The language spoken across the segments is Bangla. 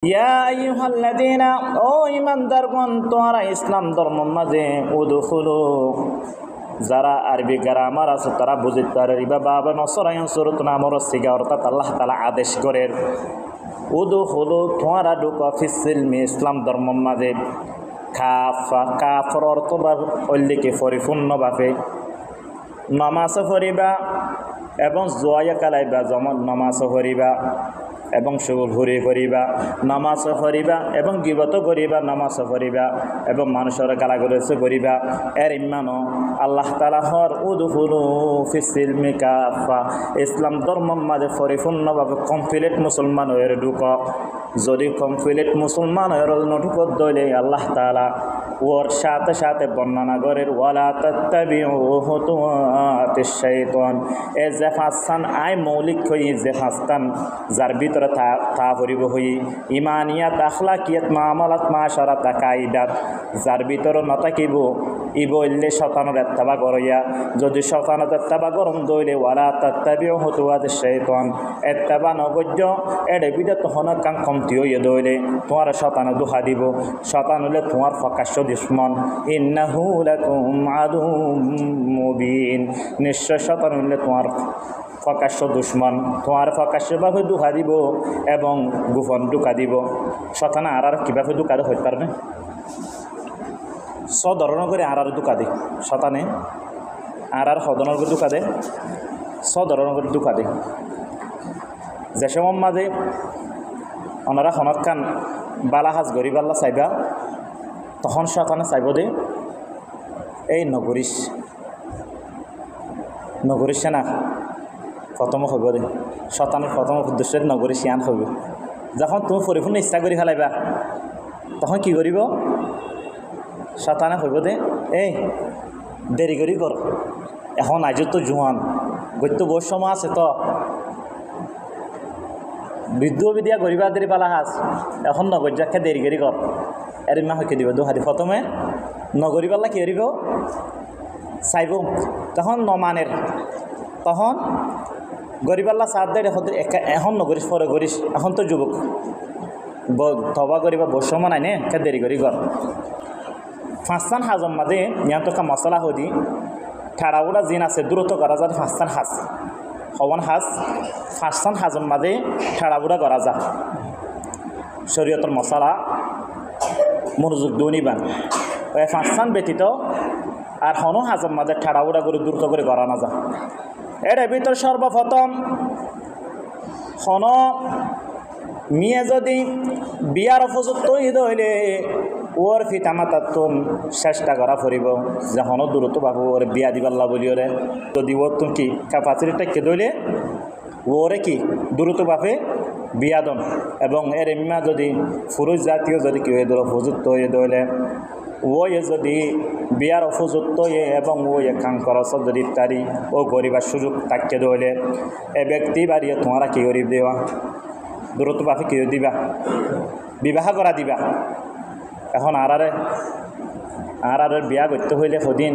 ইয়া আইয়ুহাল্লাযীনা ও ঈমানদারগণ তোমরা ইসলাম ধর্মের মাঝে উদখুলু যারা আরবি গ্রামার আছে তারা বুঝিতে পারিবা বাবা নসরায়ন সূরাত নামর সিগা অর্থাৎ আল্লাহ তাআলা আদেশ করেন উদখুলু তোমরা ঢুকো ফিসিলমি ইসলাম ধর্মের মাঝে কাফা কাফর অর্থ বা উল্লেখে পরিপূর্ণভাবে নামাজ পড়িবা এবং জোয়া কালাইবা যেমন নামাজ পড়িবা এবং সুগুল ঘুরি করিবা নামাজ পড়িবা এবং গীবত করিবা নামাজ পড়িবা এবং মানুষের গালাগালাজ করিবা এর ইমানো আল্লাহ তাআলা হর উদখুলু ফিসিলমি কাফা ইসলাম ধর্মের মাঝে পরিপূর্ণভাবে কমপ্লিট মুসলমান হয়ে ঢুকো যদি কমপ্লিট মুসলমান হয়ে ঢুকো দলে আল্লাহ তাআলা ওর সাথে সাথে বর্ণনা করেন ওয়ালা তাত্তাবিউ খুতুওয়াতিশ শাইতান এ যে ফাসান আই মৌলিক হই যে ফাস্তান যার ভিতরে তা পরিব হই ইমানিয়াত আখলাকিয়াত মামালাত মাশারাত কায়দাত যার ভিতরে নতাকিব ইবইল্লে শয়তানের ইত্তেবা করিয়া যদি শয়তানের ইত্তেবা করম দইলে ওয়ালা তাত্তাবিউ খুতুওয়াতিশ শাইতান ইত্তেবা নগজ্য এডে বিদত হন কাম কমতি হইয়া দইলে তোমার শয়তানে দুহা দিব শয়তান হলে তোমার প্রকাশ্য দুশমন ইন্নাহু লাকুম আদুম মুবিন নিশ্চয় শয়তান হলে তোমার প্রকাশ্য দুশমন তোমার প্রকাশ্যভাবে দুহা দিব এবং গোপন দুকা দিব শয়তানে আর কিভাবে দুকা দে হইতে পারবে সধরণ করে আর দুকা দে শয়তানে আর সদনের করে দুকা দে সধরণ করে দুকা দে যে সময় মাঝে ওনারা হনকান বালাহাজ গরিবাল্লা চাইবা তখন শয়তানে চাইব দে এই নগরিস না প্রথম হইব দে শয়তানের প্রথম উদ্দেশ্য নগরিস ইয়ান হইব যখন তুমি পরিপূর্ণ ইচ্ছা করে ফেলাইবা তখন কি করিব শয়তানে হইব দে এই দেরি করি কর এখন আজ তো জোয়ান গত্য বহু সময় আছে তো বৃদ্ধ বিদ্যা গরিবা দেরি বালাহাজ এখন নগর্যাকে দেরি করি কর এর মা হইকে দিব দুহাদি প্রথমে নগরী পাল্লা কি করিব চাইব তখন নমানের তখন গরিবাল্লা সাথ দেয় এখন নগরিস পরে করিস এখন তো যুবক তবা করিবা বৈষম্য নাই নে কে দেরি করি কর ফাঁসটান হাজম মাঝে ইয়া তো মশলা হদি ঠাড়াউড়া জিন আছে দূরত্ব করা যায় ফাঁসটান হাজ হবন হাজ ফাঁসটান হাজম মাঝে ঠাড়াউড়া করা যা শরীয়তর মশলা মনোযোগ দনিবান ওই ফাঁসটান ব্যতীত আর হনো হাজম মাঝে ঠাড়াউড়া করে দ্রুত করে করা না যা এর ভিতর সর্বপ্রথম হন মেয়ে যদি বিয়ার উপযুক্ত ঈদ হইলে ওর পিতামাতার চেষ্টা করা ফুরিব যে হন দূরত্ব বাবু ওরে বিয়া দিবাল্লা বলি ওরে যদি ওর তুমি কি ক্যাপাসিটিটা কে দইলে ওরে কি দূরত্ব বাপে বিয়া দন এবং এর এমা যদি পুরুষ জাতীয় যদি কেউ এদের উপযুক্ত হয়ে দইলে ওই যদি বিয়ার উপযুক্ত এবং ওই কাম খরচ যদি ইত্যাদি ও গরিবার সুযোগ থাকতে দইলে এ ব্যক্তি বাড়িয়ে তোমরা কি গরিব দেওয়া দূরত্ব বাপে কি দিবা বিবাহ করা দিবা এখন আর বিয়া করতে হইলে সদিন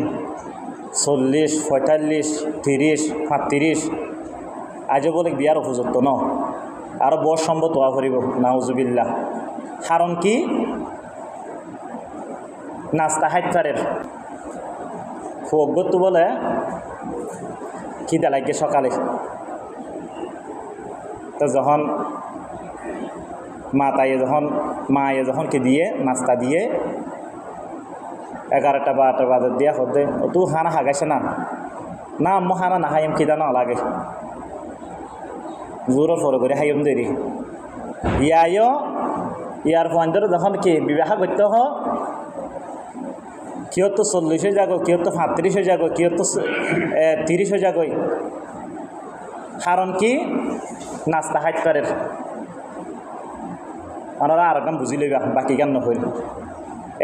40, 45, 30, 35 আজও বলে বিয়ার উপযুক্ত ন আরও বড় সম্ভব তোয়া করিব নাউজুবিল্লাহ কারণ কি নাস্তা হাইতারের ফুগত বলে খিদা লাগে সকালে তো যখন মায়ে যখন কি দিয়ে নাস্তা দিয়ে 11টা 12টা বাজে দিয়া হতে তু খানা হাগাইছে না আম্মু খানা না খাইম খিদা না লাগে জোরের ফলো করে খাইম দেরি ইয়ার পয়েন্টের যখন কি বিবাহ করতে হ কেউ তো 40 হয়ে যাগো কেউ তো 35 হয়ে যাগো কেউ তো 30 হয়ে যাগো কারণ কি নাস্তা হাইতারের ওনারা আর গান বুঝি লইবা বাকি গান নহইল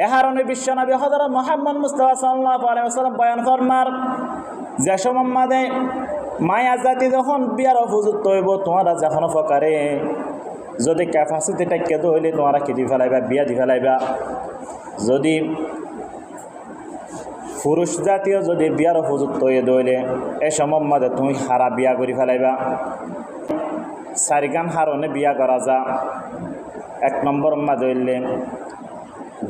এ কারণে বিশ্বনবী হযরত মুহাম্মদ মুস্তাফা সাল্লাল্লাহু আলাইহি ওয়াসাল্লাম বয়ান ফরমার যে সময় মায়া জাতি যখন বিয়ার উপযুক্ত হইব তোমরা যখন প্রকারে যদি ক্যাপাসিটি টাইকে হইলে তোমরা কি দি ফেলাইবা বিয়া দি ফেলাইবা যদি পুরুষ জাতীয় যদি বিয়ার উপযুক্ত হয়ে দইলে এ সময় মাঝে তুমি হারা বিয়া করে ফেলাইবা 4 গান হারণে বিয়া করা যা এক নম্বর মাঝে হইলে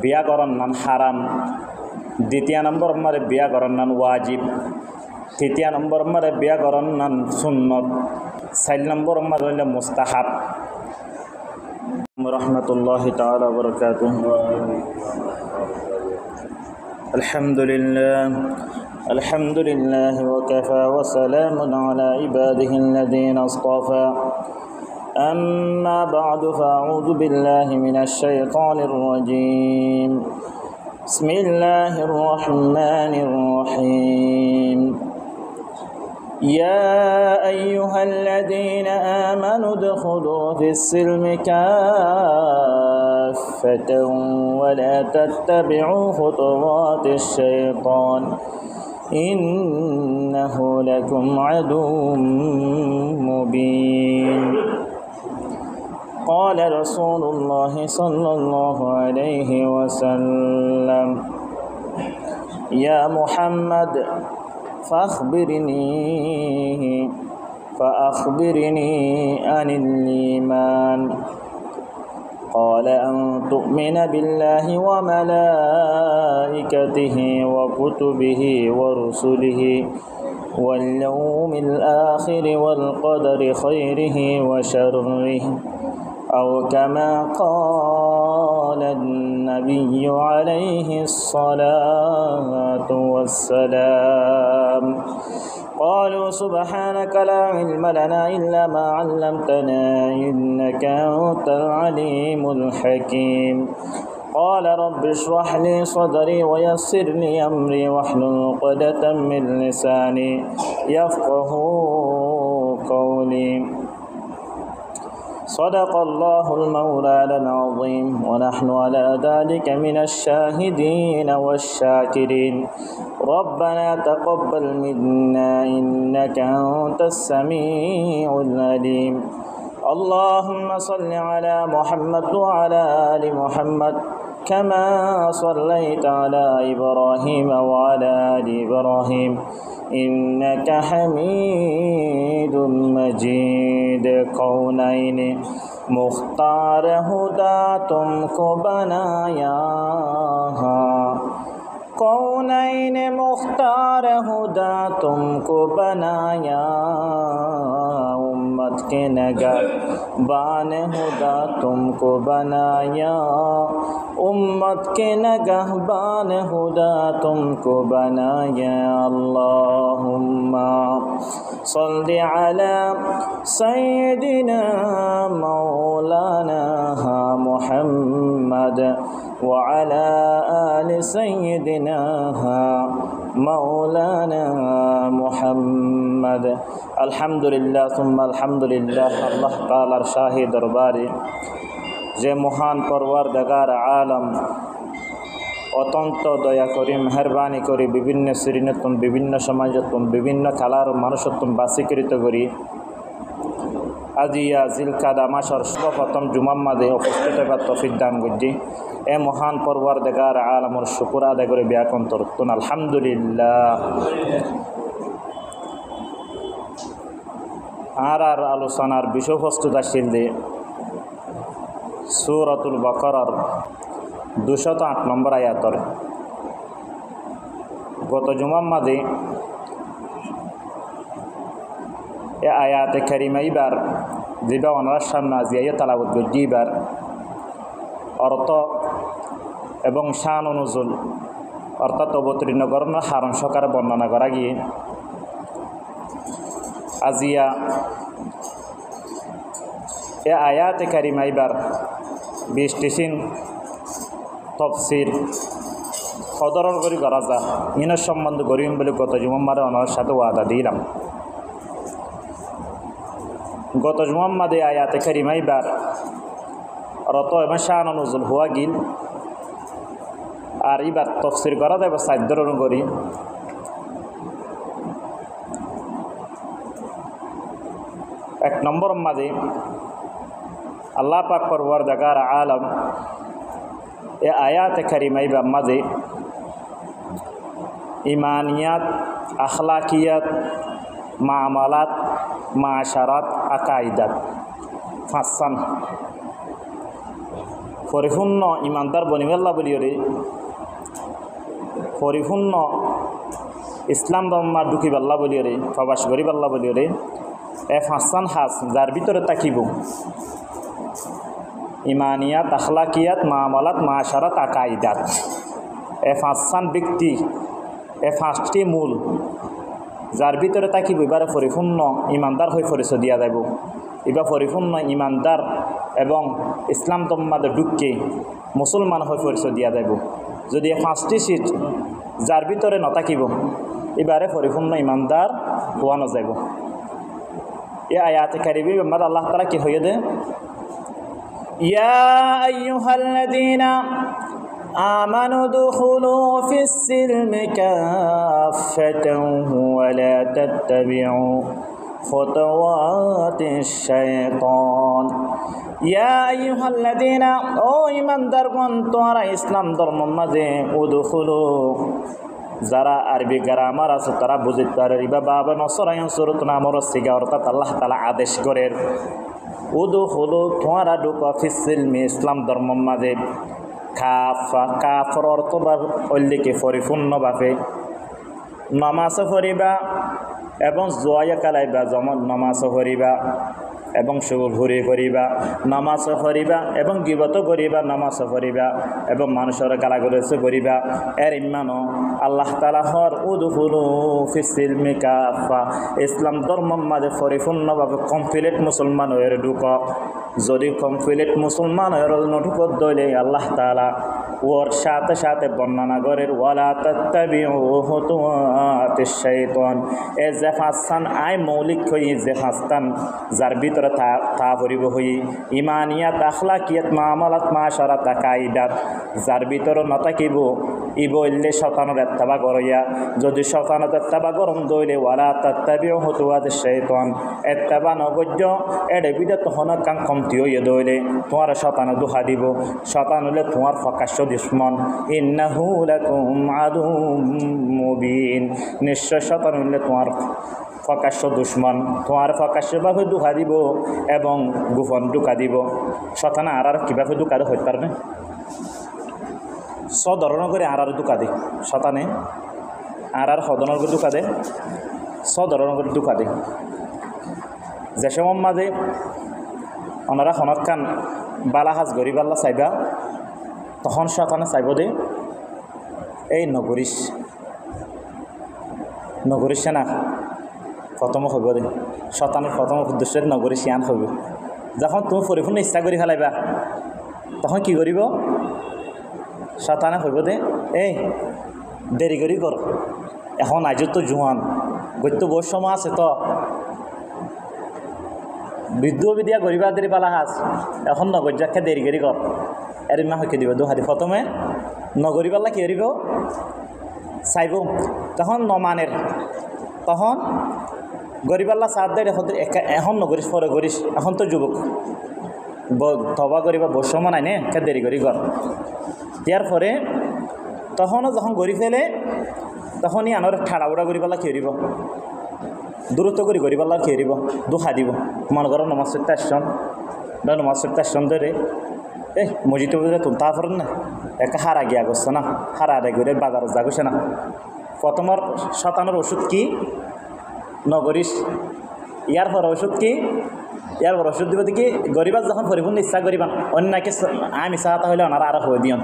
বিয়া করন নান হারাম, দ্বিতীয় নম্বর মারে বিয়া করন নান ওয়াজিব, তৃতীয় নম্বর মারে বিয়া করন নান সুন্নত, 4 নম্বর মারে হইলে মুস্তাহাব। রহমতুল্লাহি তাআলা ওয়া বারাকাতুহু। আলহামদুলিল্লাহ ওয়া কাফা ওয়া সালামুন আলা ইবাদিহিল লাযীনা ইসতাফা। أما بعد فأعوذ بالله من الشيطان الرجيم. بسم الله الرحمن الرحيم. يا أيها الذين آمنوا ادخلوا في السلم كافة ولا تتبعوا خطوات الشيطان إنه لكم عدو مبين. قال رسول الله صلى الله عليه وسلم يا محمد فأخبرني عن الإيمان. قال أن تؤمن بالله وملائكته وكتبه ورسله واليوم الآخر والقدر خيره وشره أو كما قال النبي عليه الصلاة والسلام. قالوا سبحانك لا علم لنا إلا ما علمتنا إنك أنت العليم الحكيم. قال رب اشرح لي صدري ويسر لي أمري واحلل عقدة من لساني يفقهوا قولي. صدق الله المولى العظيم ونحن على ذلك من الشاهدين والشاكرين. ربنا تقبل منا إنك أنت السميع العليم. اللهم صل على محمد وعلى آل محمد كما صليت على إبراهيم وعلى آل إبراهيم إنك حميد مجيد. कौनैन मुख्तार हुदा तुमको बनाया, कौनैन मुख्तार हुदा तुमको बनाया, उम्मत के नगहबान हुदा तुमको बनाया, उम्मत के नगहबान हुदा तुमको बनाया। अल्लाहुम्मा सल्लि अला सय्यदिना मौलाना मुहम्मद व अला आलि सय्यदिना मौलाना मुहम्मद। अल्हम्दुलिल्लाह सुम्मा अल्हम्दुलिल्लाह। अल्लाह ताआलार शाही दरबारे যে মহান পরওয়ারদিগার আলম অত্যন্ত দয়া করি মেহরবানি করি বিভিন্ন শ্রেণীতম বিভিন্ন সমাজতম বিভিন্ন কালার মানুষত্ব বাসীকৃত করি আজিয়া জিলকাদা মাসর সর্বপ্রথম জুমার মাঝে উপস্থিত হবার তৌফিক দান করছি। এ মহান পরওয়ারদিগার আলমের শুকর আদায় করে ব্যাকরণ তরতুন আলহামদুলিল্লাহ। আর আলোচনার বিষয়বস্তু আসছিল যে সূরাতুল বাকারার 208 নম্বর আয়াতর গত জুমার মাঝে এ আয়াতে কারিমা এবার যেবা ওনার সামনে আজিয়া তালাওয়াত করছি এবার অর্থ এবং শান অনুজুল অর্থাৎ অবতীর্ণ গরমের হারণ সকারে বর্ণনা করা গিয়ে আজিয়া এ আয়াতে কারিমা এবার 20 তফসির সদরণ করে করা যা ইনের সম্বন্ধ করিম বলে গত জুমারে ওনার সাথে ওয়াদা দিলাম। গত জুমারে আয়াতে কারিমা এবার অর্থ এবং শান অনুজুল হওয়া গিল আর এবার তফসির করা যায় বা সাধ্যরণ করি। এক নম্বর মাঝে আল্লাহ পাক পরওয়ারদিগার আলম এ আয়াতে কারিমা মাঝে ইমানিয়াত, আখলাকিয়াত, মামালাত, মাশারাত, আকাইদাত 5 পরিপূর্ণ ইমানদার বনিবেল্লা বলিওরে পরিপূর্ণ ইসলাম ধর্মা ঢুকিবাল্লা বলিওরে প্রবাস করিবাল্লা বলিওরে ফাঁসান হাস যার ভিতরে তাকিব ইমানিয়াত আখলাকিয়াত মামালাত মাশারাত আকাইদাত ফাঁসান ব্যক্তি পাঁচটি মূল যার ভিতরে তাকিব এবারে পরিপূর্ণ ইমানদার হয়ে পরিচয় দিয়া যাব এবার পরিপূর্ণ ইমানদার এবং ইসলাম ধর্মাদে ঢুকে মুসলমান হয়ে পরিচয় দিয়া যাব যদি পাঁচটি সিট যার ভিতরে নতাকিব এবারে পরিপূর্ণ ইমানদার হওয়া নযাব এ আয়াতে কারিবি আমার আল্লাহ তাআলা কি হয়ে দে ইয়া আইয়ুহাল্লাযীনা آمنوا ادخلوا في السلم كافة ولا تتبعوا خطوات الشيطان يا أيها الذين إيمان دربان توارا إسلام درمان مزে ادخلوا যারা আরবি গ্রামার আছে তারা বুঝতে পারে বাবা নসরায়ন সুরত নামর সিগা অর্থাৎ আল্লাহ তাআলা আদেশ করেন উদখুলু তোমরা ঢুকো ফিস সিলমি ইসলাম ধর্মের মাঝে কাফা কাফর অর্থ উল্লেখে পরিপূর্ণভাবে নামাজ পড়িবা এবং জোয়া কালাইবা যেমন নামাজ পড়িবা এবং সুগুল ঘুরি করিবা নামাজ পড়িবা এবং গিবত করিবা নামাজ পড়িবা এবং মানুষের গালাগালাজ করিবা এর ইমানো আল্লাহ তাআলা হর উদখুলু ফিস সিলমি কাফা ইসলাম ধর্মের মাঝে পরিপূর্ণভাবে কমপ্লিট মুসলমান হয়ে ঢুকো যদি কমপ্লিট মুসলমান হয়ে ঢুকো দলে আল্লাহ তাআলা ওর সাথে সাথে বর্ণনা করেন ওয়ালা তাত্তাবিউ খুতুওয়াতিশ শাইতান এ যে ফাসান আই মৌলিক হই যে ফাস্তান যার ভিতরে তা পরিব হই ইমানিয়াত আখলাকিয়াত মামালাত মাশারাত কাইদাত যার ভিতরে নতাকিব ইবইলে শয়তানের ইত্তেবা করিয়া যদি শয়তানের ইত্তেবা করম দইলে ওয়ালা তাত্তাবিউ খুতুওয়াতিশ শাইতান ইত্তেবা নগজ্য এডে বিদত হন কাম কমতি হইয়া দইলে তোমার শয়তানে দুহা দিব শয়তান হলে তোমার প্রকাশ্য দুশমন ইন্নাহু লাকুম আদুম মুবিন নিশ্চয় শয়তান হলে তোমার প্রকাশ্য দুশমন তোমার প্রকাশ্যভাবে দুহা দিব এবং গোপন দুকা দিব শয়তানে আর কিভাবে দুকা দে হইতে পারবে সধরণ করে আর দুকা দে শয়তানে আর সদনের করে দুকা দে সধরণ করে দুকা দে যে সময় মাঝে ওনারা হনকান বালাহাজ গরিবাল্লা চাইবা তখন শয়তানে চাইব দে এই নগরিস না প্রথম হইব দে শয়তানের প্রথম উদ্দেশ্য নগরিস ইয়ান হইব যখন তুমি পরিপূর্ণ ইচ্ছা করে ফেলাইবা তখন কি করিব শয়তানে হইব দে এই দেরি করি কর এখন আজ তো জোয়ান গত্য বহু সময় আছে তো বৃদ্ধ বিদ্যা গরিবাদের পালা হাস এখন নগর্যাকে দেরি করি কর এর মা হইকে দিব দুহাতি প্রথমে নগরী পাল্লা কি করিব চাইব তখন নমানের তখন গরিবাল্লা সাথ দেয় এখন নগরিস পরে করিস এখন তো যুবক তবা করিবা বৈষম্য নাই নে কে দেরি করি কর ইয়ার পরে তখনও যখন গড়ি ফেলে তখনই আনর ঠাড়া উড়া করি পাল্লা খেয়ে দিব দূরত্ব করি গড়ি পাল্লা খেয়ে দিব দুখা দিব মনে করো নমাজ চড়তে আসছন নমাজ চড়তে আসছন ধরে এই মসজিদে বুঝলে তুলতা পারেন না একটা হারা গিয়া করছে না হারা আদায় করে বাজার যা করছে না প্রথমর শতানোর ওষুধ কি নগরিস ইয়ার পর ওষুধ কি ইয়ার পর ওষুধ দিব কি গরিবার যখন পরিপূর্ণ ইচ্ছা করিবা অন্যকে আমি চাহতা হইলে ওনারা আর হয়ে দিয়ন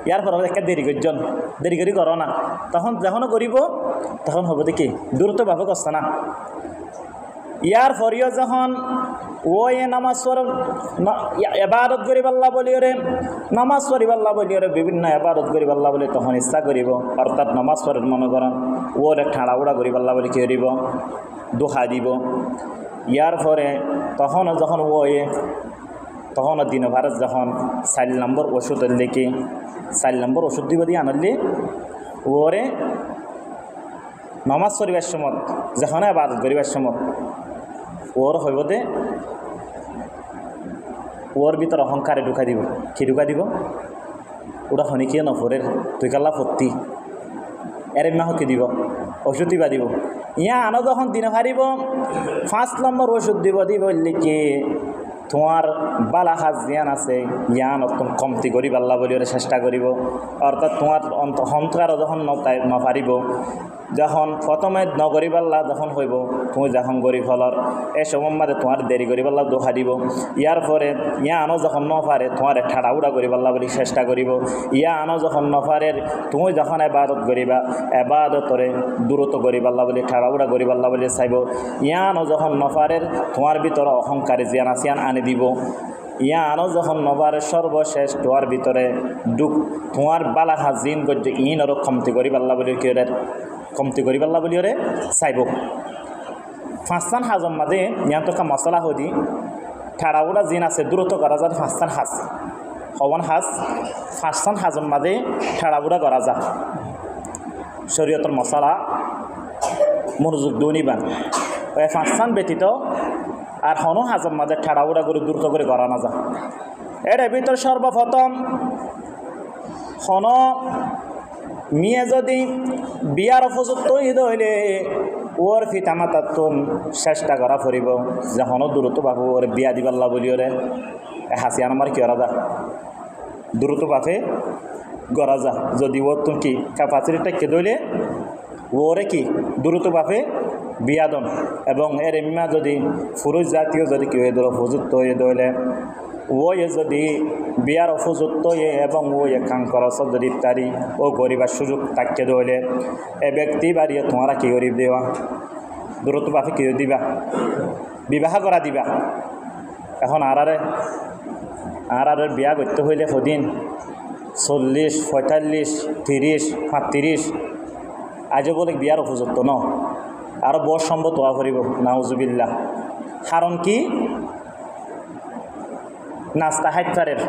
ইয়ার পর একটা দেরি করজন দেরি করি করো না তখন যখনও করিব তখন হবো দেখি দূরত্বভাবে করছে না ইয়ার পরেও যখন ওই নামাজ এবাদত করিবাল্লা বলিওরে নামাজ পড়িবাল্লা বলিওরে বিভিন্ন এবাদত করিবাল্লা বলে তখন ইচ্ছা করিব অর্থাৎ নামাজ পড়েন মনে করেন ওরে ঠাড়া উড়া করিবাল্লা বলে কি করিব দোহা দিব ইয়ার পরে তখন যখন ওই তখন দিন ভারত যখন 4 নম্বর ওষুধ লিখি 4 নম্বর ওষুধ দিব দিয়ে আনলি ওরে নামাজ পড়িবার সময় যখন এবাদত করিবার সময় ওর হইব দে ওর ভিতর অহংকারে ঢুকা দিব কি ঢুকা দিব ওটা শনিকিয়ে নফরের তুই কাল্লা ফত্তি এর মাহকে দিব ওষুধ দিবা দিব ইয়া আনো যখন দিনে হারিব 5 নম্বর ওষুধ দিব লিখে তোমার বালা হাজ জ্ঞান আছে জ্ঞান অত্যন্ত কমতি করি পাল্লা বলি চেষ্টা করিব অর্থাৎ তোমার অন্তর যখন নপারিব যখন প্রথমে নগরী পাল্লা যখন হইব তুমি যখন গরিব হলর এই সময় মাঝে তোমার দেরি করি পাল্লা দোহা দিব ইয়ার পরে ইয়া আনো যখন নপারে তোমার ঠাড়া উড়া করি পাল্লা বলি চেষ্টা করিব ইয়া আনো যখন নপারে তুমি যখন এবাদত করিবা এবাদতরে দূরত্ব করি পাল্লা বলি ঠাড়া উড়া করি পাল্লা বলি চাইব ইয়া আনো যখন নপারে তোমার ভিতরে অহংকারী জিয়ান আসিয়ান আনি দিব ইয়া আনো যখন নবার সর্বশেষ তোমার ভিতরে দুঃখ তোমার বালা হাজিন গজ্য ইন আর কমতি করি পাল্লা বলি কি কমতি করি পাল্লা বলি চাইব পাঁচটান হাজম মাঝে ইয়ান্তকা মশলা হদি ঠাড়া উড়া জিন আছে দূরত্ব করা যায় পাঁচটান হাজ হবন হাজ পাঁচটান হাজম মাঝে ঠাড়া উড়া করা যা শরীয়তর মশলা মনোযোগ দুনিবান ওই পাঁচটান ব্যতীত আর হনো হাজম মাঝে ঠাড়া উড়া করে দ্রুত করে করা না যা এর ভিতর সর্বপ্রথম হন মিয়ে যদি বিয়ার উপযুক্ত ঈদ হইলে ওর পিতামাতার তুন চেষ্টা করা ফুরিব যে হনো দূরত্ব বাবু ওরে বিয়া দিবাল্লা বলি ওরে হাসিয়ান আমার কি করা যা দ্রুত বাপে গড়া যা যদি ওর তুন কি ক্যাপাসিটিটা কে দইলে ওরে কি দ্রুত বাপে বিয়াদন এবং এর এমা যদি পুরুষ জাতীয় যদি কেউ এদের উপযুক্ত হয়ে দইলে ওই যদি বিয়ার উপযুক্ত এবং ওই কাম খরচ যদি ইত্যাদি ও গরিবার সুযোগ থাকতে দইলে এ ব্যক্তি বাড়িয়ে তোমরা কি গরিব দেওয়া দূরত্ব বাপে কি দিবা বিবাহ করা দিবা এখন আর বিয়া করতে হইলে সদিন 40, 45, 30, 35 আজও বলে বিয়ার উপযুক্ত ন আরো বড় সম্ভব তোয়া করিব নাউজুবিল্লাহ কারণ কি নাস্তা হাইফারের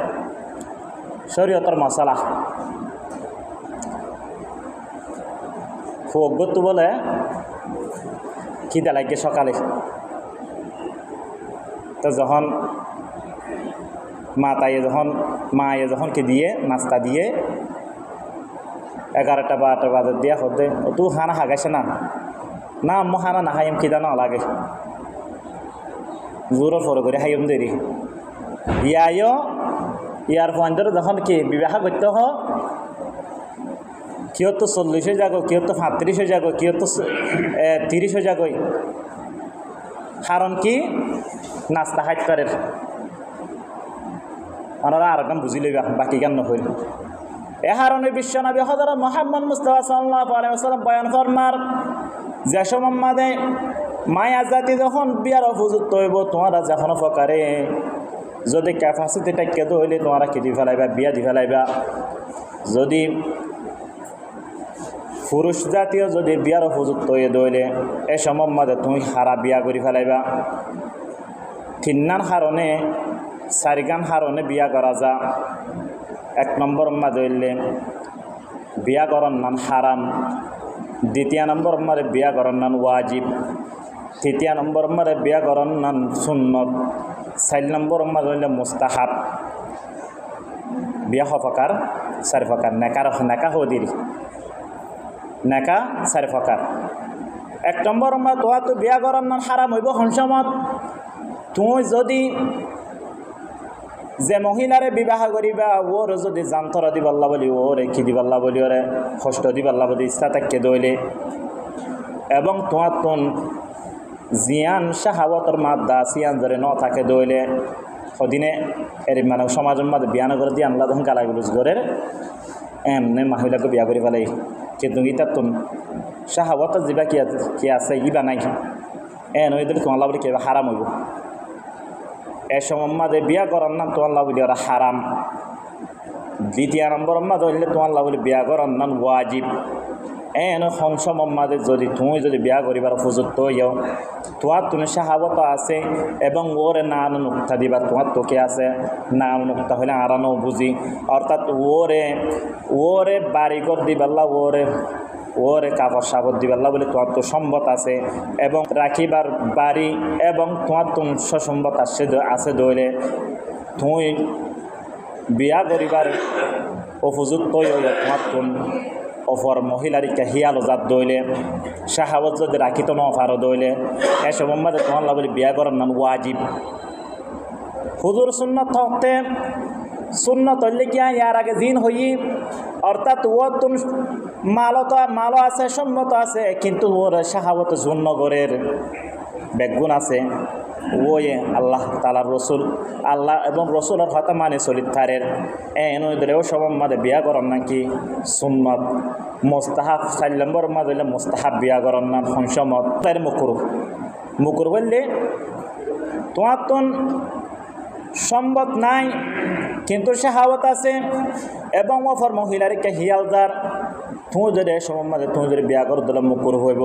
শরীয়তর মশলা ফুগত বলে খিদা লাগে সকালে তো যখন মায়ে যখন কি দিয়ে নাস্তা দিয়ে 11টা 12টা বাজে দিয়া হতে তু খানা হাগাইছে না মো খানা না খাইম খিদা না লাগে জোরের ফরে করে খাইম দেরি ইয়ার পয়েন্টর যখন কি বিবাহ করতে হ কেউ তো 40 হয়ে যাগো কেউ তো 35 হয়ে যাগো কেউ তো 30 হয়ে যাগো কারণ কি নাস্তা হাইফারের ওনারা আর গান বুঝি লইবা বাকি গান নহইল এ কারণে বিশ্বনবী হযরত মুহাম্মদ মুস্তাফা সাল্লাল্লাহু আলাইহি ওয়াসাল্লাম বয়ান ফরমার যে সময় মায়া জাতি যখন বিয়ার উপযুক্ত হইব তোমরা যখন প্রকারে যদি ক্যাপাসিটি টাইকে হইলে তোমরা কি দি ফেলাইবা বিয়া দি ফেলাইবা যদি পুরুষ জাতীয় যদি বিয়ার উপযুক্ত হয়ে দইলে এ সময় তুমি হারা বিয়া করে ফেলাইবা তিনান কারণে 4 গান কারণে বিয়া করা যা 1 নম্বর হইলে বিয়া করন নান হারাম 2 নম্বর বিয়া করন নান ওয়াজিব 3 নম্বর বিয়া করন নান সুন্নত 4 নম্বর হইলে মুস্তাহাব বিয়া হফাকার 4 প্রকার নেকা হদির নেকা 4 প্রকার 1 নম্বর তোয়া তো বিয়া করন নান হারাম হইব হনসমত তুই যদি যে মহিলারে বিবাহ করিবা ওর যদি জান্তর দিবাল্লা বলি ওরে কি দিবাল্লা বলি ওরে কষ্ট দিবাল্লা বলি ইচ্ছা তাকে দইলে এবং তোমার তোন জিয়ান শাহাবতর মাদ্দা সিয়ান ধরে ন থাকে দইলে সদিনে এর মানে সমাজের মধ্যে বিয়ান করে দিয়ে আনলা তখন গালাগুলুজ করে এমনি মহিলাকে বিয়া করে ফেলাই কিন্তু ইতার তোন শাহাবতর যিবা কি আছে ইবা নাই নই দিলে তোমাল্লা বলি কিবা হারাম হইব এ সময় বিয়া করার নাম তোমাল্লা বলি ওরা হারাম 2 নম্বর হইলে তোমাল্লা বলি বিয়া করার নাম ওয়াজিব সময় যদি তুমি যদি বিয়া করিবার উপযুক্ত হইও তোমার তুমি শাহাবত আছে এবং ওরে না নুক্তা দিবা তোমার তোকে আছে না নুক্তা হইলে আরানো বুঝি অর্থাৎ ওরে বাড়িঘর দিবাল্লা ওরে কাপড় সাপড় দিবাল্লা বলে তোমার তো সম্পদ আছে এবং রাখিবার বাড়ি এবং তোমার তো সম্পদ আছে দইলে তুমি বিয়া করিবার উপযুক্ত হইলে তোমার তো অফর মহিলারিকা হিয়ালো জাত দইলে শাহাবত যদি রাখিত ন ফারো দইলে এ সময় তোমার বলে বিয়া করার নাম ওয়াজিব হুজুর সুন্নত হতে সুন্নত হইলে গিয়া ইয়ার আগে জিন হই অর্থাৎ ও তুম মালো আছে সম্মত আছে কিন্তু ওর শাহাবত জুন্নগরের বেগুন আছে ওয়ে আল্লাহ তালার রসুল আল্লাহ এবং রসুলের হতা মানে চলিতারের এনও সবার মাঝে বিয়া করেন নাকি সুন্নত মোস্তাহাব 4 নম্বর মাঝে হইলে মোস্তাহাব বিয়া করেন না সংসমত তাই মুকুর বললে তোমার তো সম্মত নাই কিন্তু শাহাওয়াত আছে এবং অফর মহিলারিকে হিয়ালদার তুমি যদি সবার মাঝে তুমি যদি বিয়া করে দিলে মুকুর হইব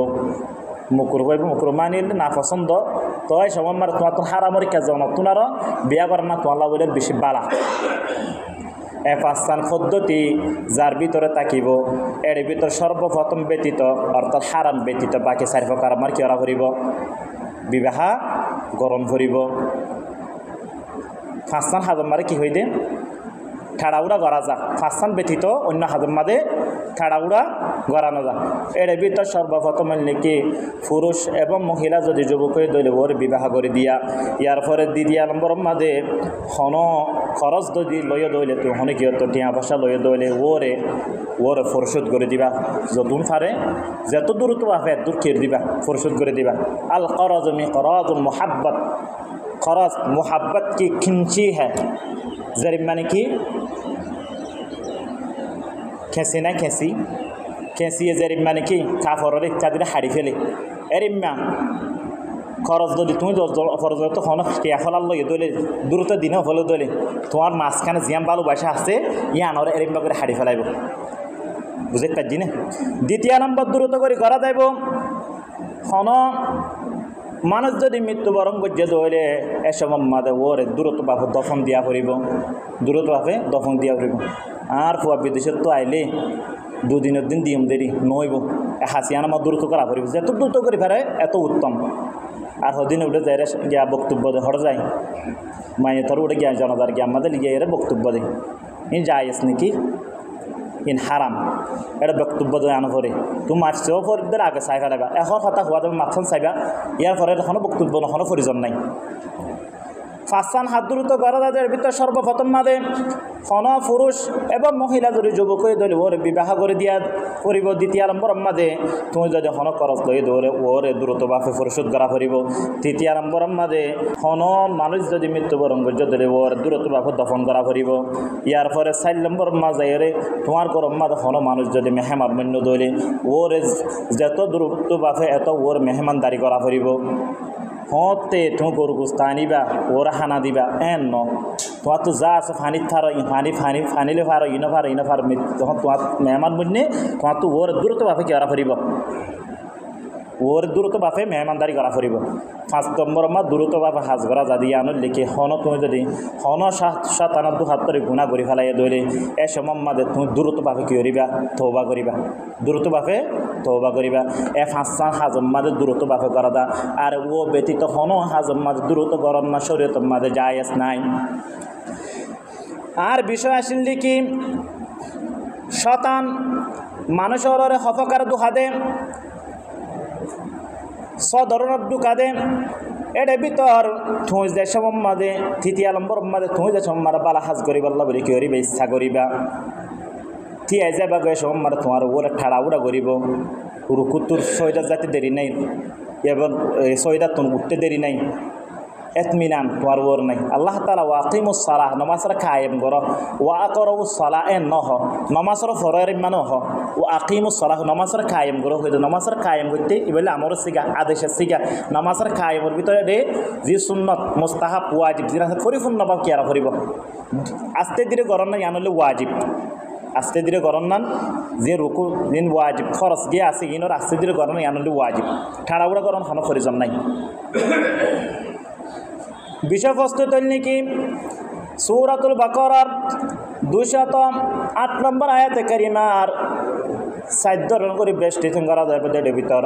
মুকুর মানিলে না পছন্দ তো এই সবার মাঝে তোমার তো হারামরি কাজ না তোমার বিয়া করেন না তোমার বলে বেশি বালা এ 5 পদ্ধতি যার ভিতরে থাকিব এর ভিতর সর্বপ্রথম ব্যতীত অর্থাৎ হারাম ব্যতীত বাকি 4 প্রকার আমার কি করা করিব বিবাহ গরম করিব 5 হাজম মারে কি হইদে ঠাড়াউড়া গড়া যা 5 ব্যতীত অন্য হাজম মাঝে ঠাড়াউড়া গড়ানো যা এর ভিতর সর্বপ্রথম নাকি পুরুষ এবং মহিলা যদি যুবক হয়ে দইলে ওর বিবাহ করে দিয়া ইয়ার পরে দ্বিতীয় নম্বর মাঝে হন খরচ যদি লইয়ে দইলে তো হনে কি হতো টিয়া পয়সা লইয়ে দইলে ওরে পরিশোধ করে দিবা যতুন ফারে যত দূর তো আফে দূর খেয়ে দিবা পরিশোধ করে দিবা আল করজ মিকরাজুল মুহাব্বত খরচ मुहब्बत की खिंची है जरिब माने कि खेसी ना खेसी जरिब माने कि काफर इत्यादि हाड़ी फेले एरिम्मा খরচ যদি তুমি ফরজ তো হন টিয়া ফলার লইয়ে দইলে দূরত্ব দিনে হলে দইলে তোমার মাঝখানে জিয়াম ভালোবাসা আছে ইয়ানোর এরিম্বা করে হাড়ি ফেলাইব বুঝে পারছি না দ্বিতীয় নম্বর দূরত্ব করে করা যাইব হন মানুষ যদি মৃত্যুবরণ করছে দইলে এসব মাদে ওরে দূরত্বভাবে দফন দিয়া করিব দূরত্বভাবে দফন দিয়া করিব আর ফুয়া বিদেশের তো আইলে 2 দিনের দিন দিয়ম দেরি নইব হাসিয়ান আমার দূরত্ব করা করিব যত দ্রুত করে ফেরে এত উত্তম আর হদিন উঠে যাই গিয়া বক্তব্য দে হর যায় মায়ে তোর উঠে গিয়া জনতার গিয়া আমাদের গিয়ে এর বক্তব্য দে ইন যাইস নাকি ইন হারাম এটা বক্তব্য দেয় আনো করে তুমি মারছেও ফরিদের আগে চাই ফেলাবা এখন কথা হওয়া যাবে মাথান চাইবা ইয়ার পরে এখনও বক্তব্য এখনও প্রয়োজন নাই 5 হাত দূরত্ব করা তাদের ভিতর সর্বপ্রথম মাদে হন পুরুষ এবং মহিলা যদি যুবক হয়ে ধরে ওর বিবাহ করে দিয়া করিব দ্বিতীয় নম্বর মাদে তুমি যদি হন খরচ লই ধরে ওরে দূরত্বভাবে পরিশোধ করা করিব তৃতীয় নম্বর মাদে হন মানুষ যদি মৃত্যুবরণ করছে ধরে ওর দূরত্বভাবে দফন করা করিব ইয়ার পরে 4 নম্বর মাঝে তোমার গরম মাদে হন মানুষ যদি মেহমান মন্য ধরে ওর যত দূরত্বভাবে এত ওর মেহমানদারি করা করিব হতে তুমি গরু গুস্তা আনিবা ওরা হানা দিবা ন তোমার তো যা আছে ফানির থার ফানিলে ফার ইনো ফার তখন তোমার মেহমান বুঝনে তোমার তো ওর দূরত্বভাবে কি করা ফুরিব ওর দূরত্বভাবে মেহমানদারি করা ফুরিব 5 নম্বর মা দূরত্বভাবে হাজ করা যা দিয়ে আনো লিখে হন তুমি যদি হন 772 গুণা করে ফেলাই দইলে এ সময় মাঝে তুমি দূরত্বভাবে কি করিবা তওবা করিবা দূরত্বভাবে তওবা করিবা এ 5 হাজম মাঝে দূরত্বভাবে করা দা আর ও ব্যতীত হন হাজম মাঝে দূরত্ব গরম না শরীয়তের মাঝে জায়েজ নাই আর বিষয় আসিল কি শতান মানুষের হফকার দুহাদে ধরনের ঢুকাদে এর ভিতর থুঁজ দেশ মাদে তৃতীয় নম্বর মাদে থুঁজ দেশ মারা বালা হাজ করিবা বলে কি করিবা ইচ্ছা করিবা থিয়া যাবা গয়ে সব মারা তোমার ওরা ঠাড়া উড়া করিব রুকুতুর 6টা জাতি দেরি নাই এবং 6টা তুমি উঠতে দেরি নাই এতমিনান তোমার ওর নাই আল্লাহ তাআলা ওয়াকিমুস সালাহ নমাজের কায়েম করো ওয়া আকরাউস সালাহ নহ নমাজের ফরয়ের মান হ ও আকিমুস সালাহ নমাজের কায়েম করো হইতো নমাজের কায়েম করতে ইবলে আমর সিগা আদেশের সিগা নমাজের কায়েমের ভিতরে দে যে সুন্নত মুস্তাহাব ওয়াজিব যেটা পরিপূর্ণ ভাবে কি আর করিব আস্তে ধীরে গরম না আনলে ওয়াজিব আস্তে ধীরে গরম নান যে রুকু দিন ওয়াজিব খরচ গিয়ে আছে ইনোর আস্তে ধীরে গরম না আনলে ওয়াজিব ঠাড়াউড়া গরম কোনো প্রয়োজন নাই বিষয়বস্তু তৈরি কি সূরাতুল বাকারার 208 নম্বর আয়াতে কারিমার 4 ধরনের করে বেষ্টিত করা যায় এর ভিতর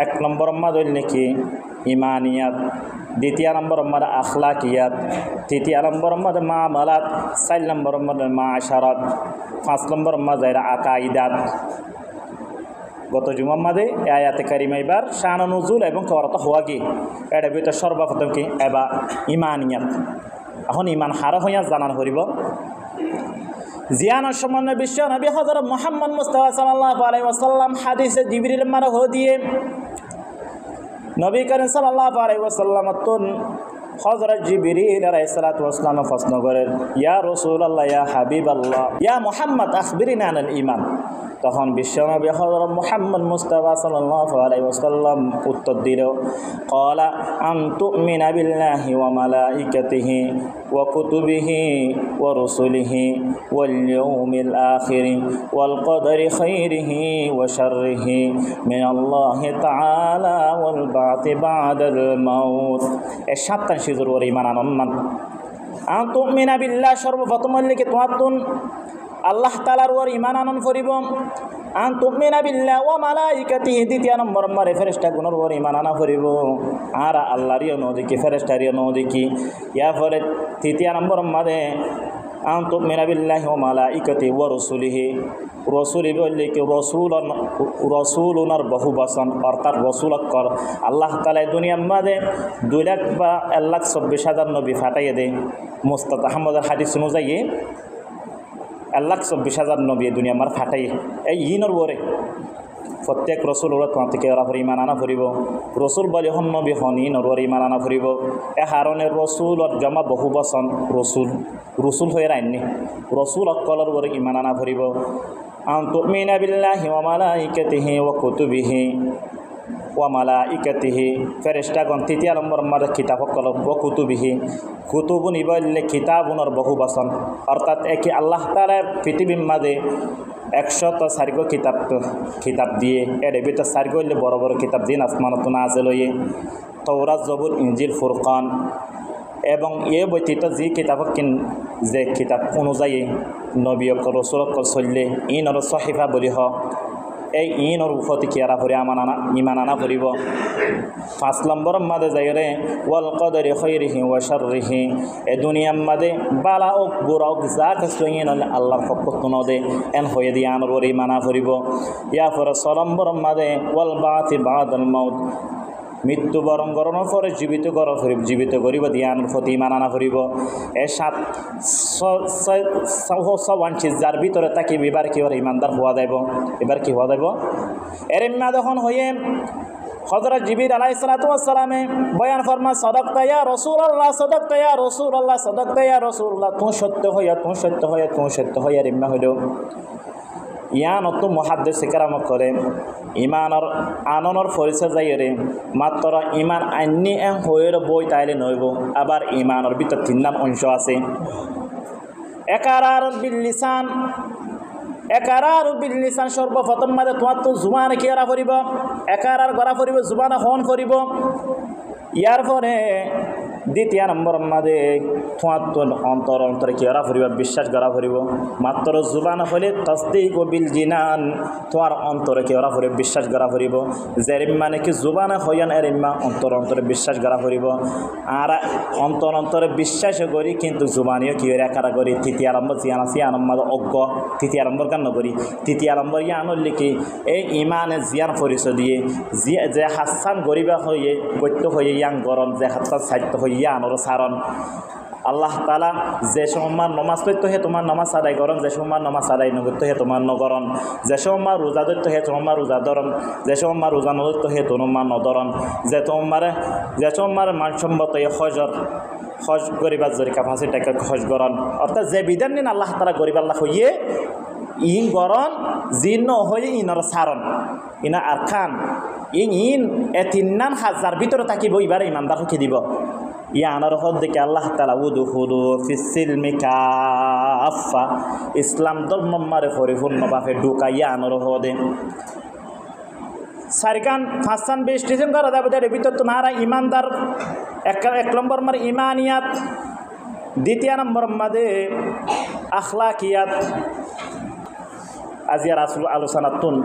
1 নম্বর মাদল নাকি ইমানিয়াত দ্বিতীয় নম্বর মাদে আখলাকিয়াত তৃতীয় নম্বর মাদে মামালাত 4 নম্বর মাদে মাআশারাত 5 নম্বর মাদে আকাইদাত গত জুমার মাঝে আয়াতে কারিমা এবার শান নুজুল এবং করাত হওয়া কি এর ভিতর সর্বপ্রথম কি এবার ইমানিয়াত এখন ইমান হারা হইয়া জানান করিব জিয়ানোর সম্বন্ধে বিশ্ব নবী হযরত মুহাম্মদ মুস্তাফা সাল্লাল্লাহু আলাইহি ওয়াসাল্লাম হাদিসে জিবরিল মারা দিয়ে নবী করিম সাল্লাল্লাহু আলাইহি ওয়াসাল্লাম হযরত জিবরিল আলাইহিস সালাতু ওয়াসসালাম প্রশ্ন করেন, ইয়া রাসূলুল্লাহ, ইয়া হাবিবাল্লাহ, ইয়া মুহাম্মদ আখবিরনা আনিল ঈমান। তখন বিশ্বনবী হযরত মুহাম্মদ মুস্তাফা সাল্লাল্লাহু আলাইহি ওয়াসাল্লাম উত্তর দিল, ক্বালা আন তুমিনা বিল্লাহি ওয়া মালাইকাতিহি ওয়া কুতুবিহি ওয়া রুসুলিহি ওয়াল ইয়াউমিল আখির ওয়াল কদরি খাইরিহি ওয়া শাররিহি মিনাল্লাহি তাআলা ওয়াল বা'থি বা'দাল মাউত। এই সাতটা সিজুর ওর ঈমান আনন্নান। আন তুমিনা বিল্লাহ, সর্বপ্রথম লিখে তোমাতুন আল্লাহ তাআলার ওর ঈমান আনন করিব। আন তুমিনা বিল্লাহ ওয়া মালাইকাতিহি, দ্বিতীয় নম্বর মারে ফেরেশতা গুণর ওর ঈমান আনা করিব। আর আল্লাহরিও নদিকি ফেরেশতারিও নদিকি। ইয়া পরে তৃতীয় নম্বর মারে আন তুমিনা বিল্লাহি ওয়া মালাইকাতিহি ওয়া রসুলিহি, রসুল বললে কি রসুল ওনার বহু বচন, অর্থাৎ রসুল অক্ষর। আল্লাহ তাআলা দুনিয়ার মাঝে 2,24,000 নবী ফাটাইয়ে দেয়। মুস্তাদ আহমদের হাদিস অনুযায়ী 1,24,000 নবী দুনিয়া মার ফাটাই। এই ইনর ওরে প্রত্যেক রসুল ওরা তোমার থেকে ওরা পরে ইমান আনা ফুরিব। রসুল বলে হন নবী হন ইনর ওর ইমান আনা ফুরিব। এ হারণের রসুল জমা বহু বচন রসুল, রসুল হয়ে রাইননি রসুল অকলর ওর ইমান আনা ফুরিব। আন তুমিনা বিল্লাহি ওয়া মালাইকাতিহি ওয়া কুতুবিহি ওয়া মালাইকাতিহি, ফেরেশতাগণ তৃতীয় নম্বর মারে কিতাব অকল ওয়া কুতুবিহি, কুতুবুন ইবাইলে কিতাবুনর বহু বচন, অর্থাৎ একই আল্লাহ তাআলা পৃথিবীর মাঝে 104 কিতাব দিয়ে এর ভিতর 4 হইলে বড় বড় কিতাব দিন আসমানত নাযিল হয়ে তাওরাত, জবুর, ইনজিল, ফুরকান এবং এ ব্যতীত যে কিতাব যে কিতাব অনুযায়ী নবী অকল রসুল অকল চললে ইনর সহিফা বলি হ। এই ইনর উপতি কিয়ারা করে ইমান আনা করিব। 5 নম্বর মাদে যাইরে ওয়াল কদরি খাইরিহি ওয়া শাররিহি, এ দুনিয়ার মাদে বালা ওক বুরা ওক যা কিছু ইন আল্লাহর পক্ষ থেকে দে এন হয়ে দিয়ে আনর ওর ইমান আনা করিব। ইয়া পরে 6 নম্বর মাদে ওয়াল বাতি বাদাল মাউত, মৃত্যুবরণ করানোর পরে জীবিত করিব দিয়ে আনর প্রতি ইমান আনা করিব। এ 7 যার ভিতরে তাকে এবার কি ওরা ইমানদার হওয়া যাইব। এবার কি হওয়া যাইব? এর ইম্মা যখন হয়ে হযরত জিবরিল আলাইহিস সালাতু ওয়াস সালামে বয়ান ফরমা, সাদাকতা ইয়া রাসূলুল্লাহ, সাদাকতা ইয়া রাসূলুল্লাহ, সাদাকতা ইয়া রাসূলুল্লাহ, তুমি সত্য হইয়া ইম্মা হইল। ইয়ান অত মুহাদ্দিস কেরাম করে ইমানর আননের পরিচয় যাইরে মাত্র ইমান আইনি এন হইর বই তাইলে নইব। আবার ইমানের ভিতর 3 নাম অংশ আছে। একারার বিল লিসান, সর্বপ্রথম মাঝে তোমার তো জুবানে কি করা করিব, একারার করা করিব, জুবানে হন করিব। ইয়ার পরে দ্বিতীয় নম্বর মাঝে তোমার তো অন্তরে কি করা করিব, বিশ্বাস করা করিব। মাত্র জুবান হলে তাসদিক ও বিল জিনান, তোমার অন্তরে কি করা করিব, বিশ্বাস করা করিব। যে মানে কি জুবানে হইয়ান এর ইম্মা অন্তরে বিশ্বাস করা করিব। আর অন্তরে বিশ্বাস করি কিন্তু জুবানিও কি একারা করি। তৃতীয় নম্বর জিয়ান আছে আনম্মাদ অজ্ঞ, তৃতীয় নম্বর কেন করি, তৃতীয় নম্বর ইয়ানোর লিখি এই ইমানে জিয়ান পরিচয় দিয়ে যে হাসান গরিবা হয়ে গত্য হয়ে ইয়াং গরম, যে হাসান সাহিত্য হয়ে ইয়ানোর সারণ। আল্লাহ তাআলা যে সময় নমাজ পড়তে হে তোমার নমাজ আদায় করন, যে সময় নমাজ আদায় নগরতে হে তোমার নগরণ, যে সময় রোজা ধরতে হে তোমার রোজা ধরন, যে সময় রোজা নধরতে হে তোমার নধরন, যে তোমার মানসম্মত হজ গরিবার জরিকা 5 টাকা হজ গরণ। অর্থাৎ যে বিধান নিন আল্লাহ তাআলা গরিব আল্লাহ হইয়ে ইন গরণ জিন হয়ে ইনর সারণ ইনা আর খান ইন এ 3 হাজার ভিতরে থাকিব। এবারে ইমানদার হকি দিব ইয়ানোর হদ দেখে আল্লাহ তাআলা উদখুলু ফিসসিলমি কাফা, ইসলাম ধর্ম মারে পরিপূর্ণভাবে ঢুকা ইয়ানোর হদে। 5 স্টেশন করা যাবে এর ভিতর তোমারা ইমানদার। 1 নম্বর মার ইমানিয়াত, দ্বিতীয় নম্বর মাদে আখলাকিয়াত। আজিয়ার আসল আলোচনাতুন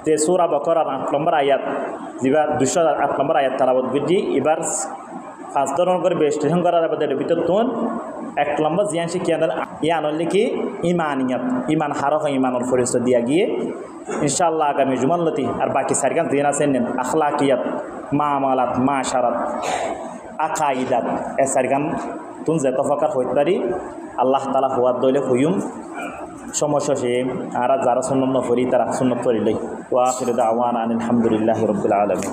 যে সূরা বাকারার 8 নম্বর আয়াত, যেবা 208 নম্বর আয়াত তালাওয়াত করছি। এবার 5 ধরনের করে বিশ্লেষণ করা যাবে এর ভিতর তুন 1 নম্বর জিয়ান শিখিয়া ইয়ানোর লিখি ইমানিয়াত, ইমান হারফ ইমানের পরিচয় দিয়া গিয়ে ইনশাআল্লাহ আগামী জুমানলতি আর বাকি 4 জিয়ান আছেন আখলাকিয়াত, মামালাত, মাশারাত, আকাইদাত এসারগান তুন যে তফাকার হইতে পারি আল্লাহ তালা হওয়ার দইলে হইম সমস্যা সে আর যারা সুন্নত নফরি তারা সুন্নত করিলেই ওয়া আখিরু দাওয়ানা আলহামদুলিল্লাহি রাব্বিল আলামিন।